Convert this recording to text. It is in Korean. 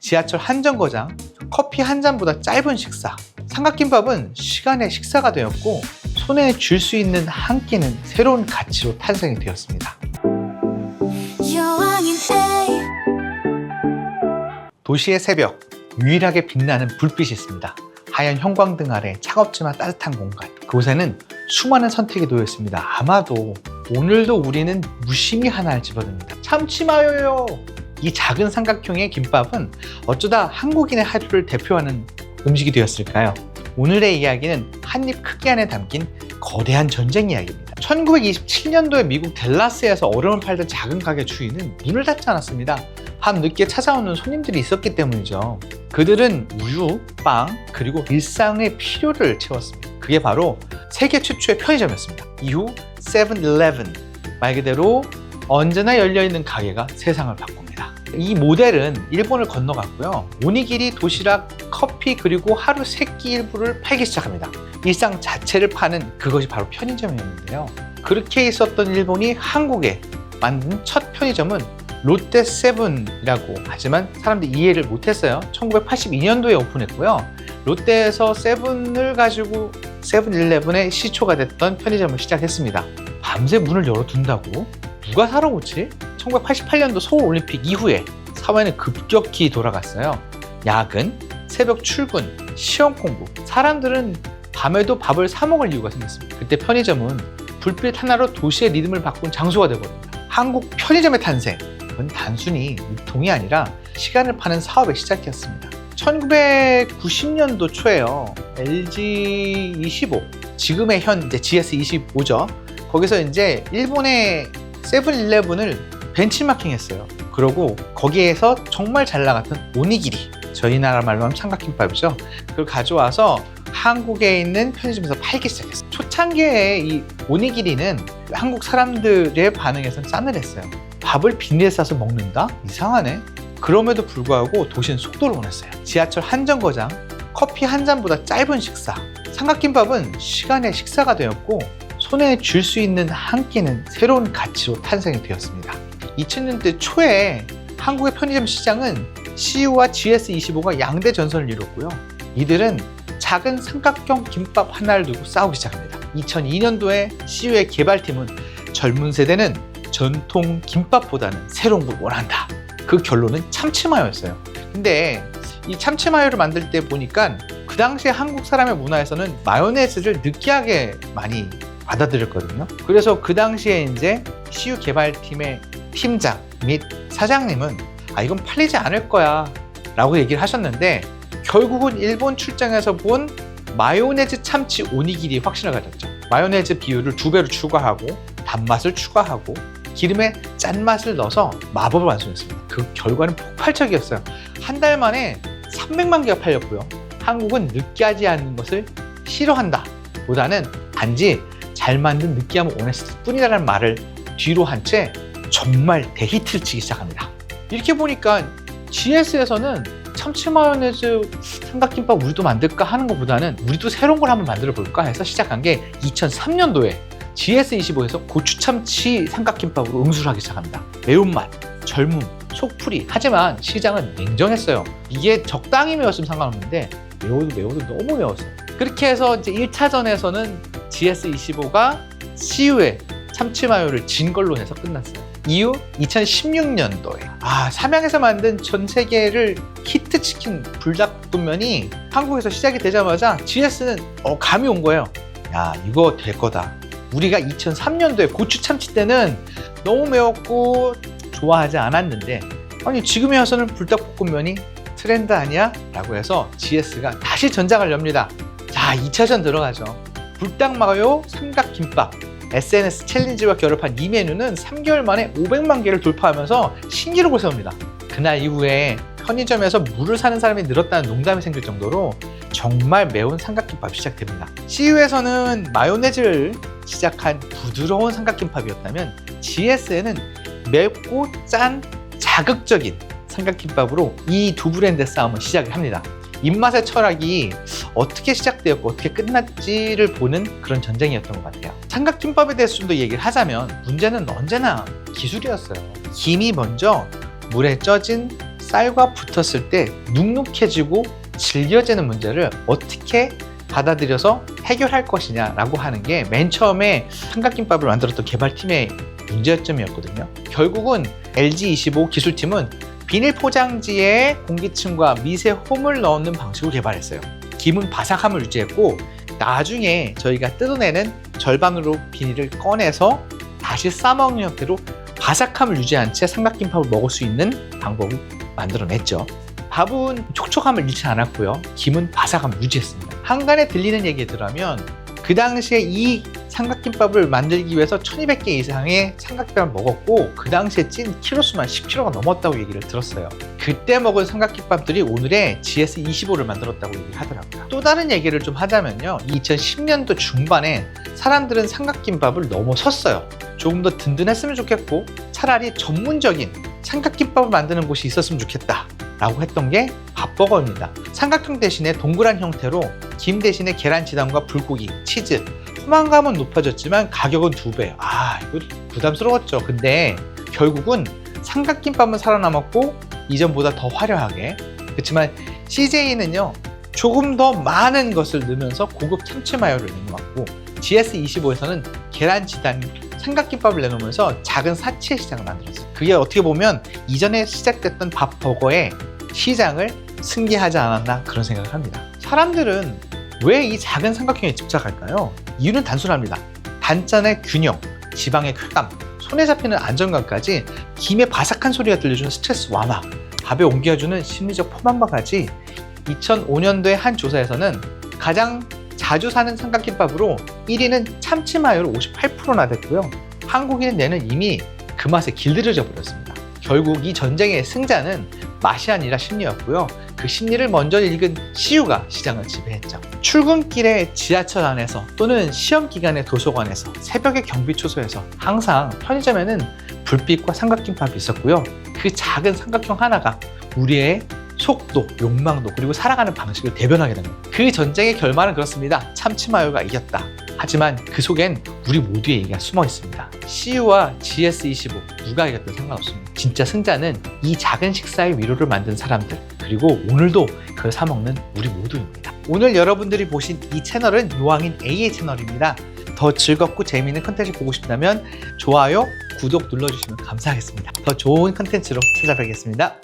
지하철 한 정거장, 커피 한 잔보다 짧은 식사. 삼각김밥은 시간의 식사가 되었고 손에 쥘 수 있는 한 끼는 새로운 가치로 탄생이 되었습니다. 도시의 새벽, 유일하게 빛나는 불빛이 있습니다. 하얀 형광등 아래 차갑지만 따뜻한 공간. 그곳에는 수많은 선택이 놓여 있습니다. 아마도 오늘도 우리는 무심히 하나를 집어듭니다. 참치마요요! 이 작은 삼각형의 김밥은 어쩌다 한국인의 하루를 대표하는 음식이 되었을까요? 오늘의 이야기는 한입 크기 안에 담긴 거대한 전쟁 이야기입니다. 1927년도에 미국 댈러스에서 얼음을 팔던 작은 가게 주인은 문을 닫지 않았습니다. 밤늦게 찾아오는 손님들이 있었기 때문이죠. 그들은 우유, 빵, 그리고 일상의 필요를 채웠습니다. 그게 바로 세계 최초의 편의점이었습니다. 이후 세븐일레븐, 말 그대로 언제나 열려있는 가게가 세상을 바꿉니다. 이 모델은 일본을 건너갔고요. 오니기리, 도시락, 커피, 그리고 하루 3끼 일부를 팔기 시작합니다. 일상 자체를 파는 그것이 바로 편의점이었는데요. 그렇게 있었던 일본이 한국에 만든 첫 편의점은 롯데세븐이라고, 하지만 사람들이 이해를 못했어요. 1982년도에 오픈했고요. 롯데에서 세븐을 가지고 세븐일레븐의 시초가 됐던 편의점을 시작했습니다. 밤새 문을 열어둔다고? 누가 사러 오지? 1988년도 서울올림픽 이후에 사회는 급격히 돌아갔어요. 야근, 새벽 출근, 시험 공부. 사람들은 밤에도 밥을 사 먹을 이유가 생겼습니다. 그때 편의점은 불빛 하나로 도시의 리듬을 바꾼 장소가 되어버립니다. 한국 편의점의 탄생, 그건 단순히 유통이 아니라 시간을 파는 사업의 시작이었습니다. 1990년도 초에요. LG25, 지금의 현 GS25죠. 거기서 이제 일본의 세븐일레븐을 벤치마킹 했어요. 그러고 거기에서 정말 잘 나갔던 오니기리, 저희 나라 말로 하면 삼각김밥이죠. 그걸 가져와서 한국에 있는 편의점에서 팔기 시작했어요. 초창기에 이 오니기리는 한국 사람들의 반응에서는 싸늘했어요. 밥을 비닐에 싸서 먹는다? 이상하네. 그럼에도 불구하고 도시는 속도를 원했어요. 지하철 한 정거장, 커피 한 잔보다 짧은 식사. 삼각김밥은 시간의 식사가 되었고 손에 쥘 수 있는 한 끼는 새로운 가치로 탄생이 되었습니다. 2000년대 초에 한국의 편의점 시장은 CU와 GS25가 양대 전선을 이뤘고요. 이들은 작은 삼각형 김밥 하나를 두고 싸우기 시작합니다. 2002년도에 CU의 개발팀은 젊은 세대는 전통 김밥보다는 새로운 걸 원한다. 그 결론은 참치마요였어요. 근데 이 참치마요를 만들 때 보니까 그 당시에 한국 사람의 문화에서는 마요네즈를 느끼하게 많이 받아들였거든요. 그래서 그 당시에 이제 CU 개발팀의 팀장 및 사장님은 이건 팔리지 않을 거야 라고 얘기를 하셨는데, 결국은 일본 출장에서 본 마요네즈 참치 오니기리 확신을 가졌죠. 마요네즈 비율을 2배로 추가하고 단맛을 추가하고 기름에 짠맛을 넣어서 마법을 완성했습니다. 그 결과는 폭발적이었어요. 한 달 만에 300만 개가 팔렸고요. 한국은 느끼하지 않는 것을 싫어한다 보다는 단지 잘 만든 느끼함을 원했을 뿐이라는 말을 뒤로 한 채 정말 대히트를 치기 시작합니다. 이렇게 보니까 GS에서는 참치 마요네즈 삼각김밥 우리도 만들까 하는 것보다는 우리도 새로운 걸 한번 만들어 볼까 해서 시작한 게 2003년도에 GS25에서 고추참치 삼각김밥으로 응수를 하기 시작합니다. 매운맛, 젊음, 속풀이. 하지만 시장은 냉정했어요. 이게 적당히 매웠으면 상관없는데 매워도 너무 매웠어요. 그렇게 해서 이제 1차전에서는 GS25가 CU의 참치마요를 진 걸로 해서 끝났어요. 이후 2016년도에 삼양에서 만든 전 세계를 히트치킨 불닭볶음면이 한국에서 시작이 되자마자 GS는 감이 온 거예요. 야, 이거 될 거다. 우리가 2003년도에 고추참치 때는 너무 매웠고 좋아하지 않았는데 아니 지금에 와서는 불닭볶음면이 트렌드 아니야? 라고 해서 GS가 다시 전장을 엽니다. 자, 2차전 들어가죠. 불닭마요 삼각김밥. SNS 챌린지와 결합한 이 메뉴는 3개월 만에 500만 개를 돌파하면서 신기록을 세웁니다. 그날 이후에 편의점에서 물을 사는 사람이 늘었다는 농담이 생길 정도로 정말 매운 삼각김밥이 시작됩니다. CU에서는 마요네즈를 시작한 부드러운 삼각김밥이었다면 GS에는 맵고 짠 자극적인 삼각김밥으로 이 두 브랜드의 싸움을 시작을 합니다. 입맛의 철학이 어떻게 시작되었고 어떻게 끝났지를 보는 그런 전쟁이었던 것 같아요. 삼각김밥에 대해서 좀 더 얘기를 하자면 문제는 언제나 기술이었어요. 김이 먼저 물에 쪄진 쌀과 붙었을 때 눅눅해지고 질겨지는 문제를 어떻게 받아들여서 해결할 것이냐라고 하는 게 맨 처음에 삼각김밥을 만들었던 개발팀의 문제점이었거든요. 결국은 LG25 기술팀은 비닐 포장지에 공기층과 미세 홈을 넣는 방식을 개발했어요. 김은 바삭함을 유지했고 나중에 저희가 뜯어내는 절반으로 비닐을 꺼내서 다시 싸먹는 형태로 바삭함을 유지한 채 삼각김밥을 먹을 수 있는 방법을 만들어냈죠. 밥은 촉촉함을 잃지 않았고요. 김은 바삭함을 유지했습니다. 한간에 들리는 얘기에 들어가면 그 당시에 이 삼각김밥을 만들기 위해서 1200개 이상의 삼각김밥을 먹었고 그 당시에 찐 키로수만 10kg가 넘었다고 얘기를 들었어요. 그때 먹은 삼각김밥들이 오늘의 GS25를 만들었다고 얘기를 하더라고요. 또 다른 얘기를 좀 하자면요. 2010년도 중반에 사람들은 삼각김밥을 넘어섰어요. 조금 더 든든했으면 좋겠고 차라리 전문적인 삼각김밥을 만드는 곳이 있었으면 좋겠다 라고 했던 게 밥버거입니다. 삼각형 대신에 동그란 형태로 김 대신에 계란 지단과 불고기, 치즈, 포만감은 높아졌지만 가격은 2배예요. 이거 부담스러웠죠. 근데 결국은 삼각김밥은 살아남았고 이전보다 더 화려하게. 그렇지만 CJ는요 조금 더 많은 것을 넣으면서 고급 참치 마요를 내놓았고 GS25에서는 계란 지단 삼각김밥을 내놓으면서 작은 사치의 시장을 만들었어요. 그게 어떻게 보면 이전에 시작됐던 밥버거의 시장을 승계하지 않았나 그런 생각을 합니다. 사람들은 왜 이 작은 삼각형에 집착할까요? 이유는 단순합니다. 단짠의 균형, 지방의 쾌감, 손에 잡히는 안정감까지 김의 바삭한 소리가 들려주는 스트레스 완화, 밥에 옮겨주는 심리적 포만과 같이 2005년도에 한 조사에서는 가장 자주 사는 삼각김밥으로 1위는 참치마요로 58%나 됐고요. 한국인의 뇌는 이미 그 맛에 길들여져 버렸습니다. 결국 이 전쟁의 승자는 맛이 아니라 심리였고요. 그 심리를 먼저 읽은 CU가 시장을 지배했죠. 출근길에 지하철 안에서 또는 시험 기간의 도서관에서 새벽의 경비초소에서 항상 편의점에는 불빛과 삼각김밥이 있었고요. 그 작은 삼각형 하나가 우리의 속도, 욕망도 그리고 살아가는 방식을 대변하게 됩니다. 그 전쟁의 결말은 그렇습니다. 참치마요가 이겼다. 하지만 그 속엔 우리 모두의 얘기가 숨어 있습니다. CU와 GS25 누가 이겼든 상관없습니다. 진짜 승자는 이 작은 식사의 위로를 만든 사람들 그리고 오늘도 그걸 사 먹는 우리 모두입니다. 오늘 여러분들이 보신 이 채널은 요왕인 A의 채널입니다. 더 즐겁고 재미있는 컨텐츠 보고 싶다면 좋아요, 구독 눌러주시면 감사하겠습니다. 더 좋은 컨텐츠로 찾아뵙겠습니다.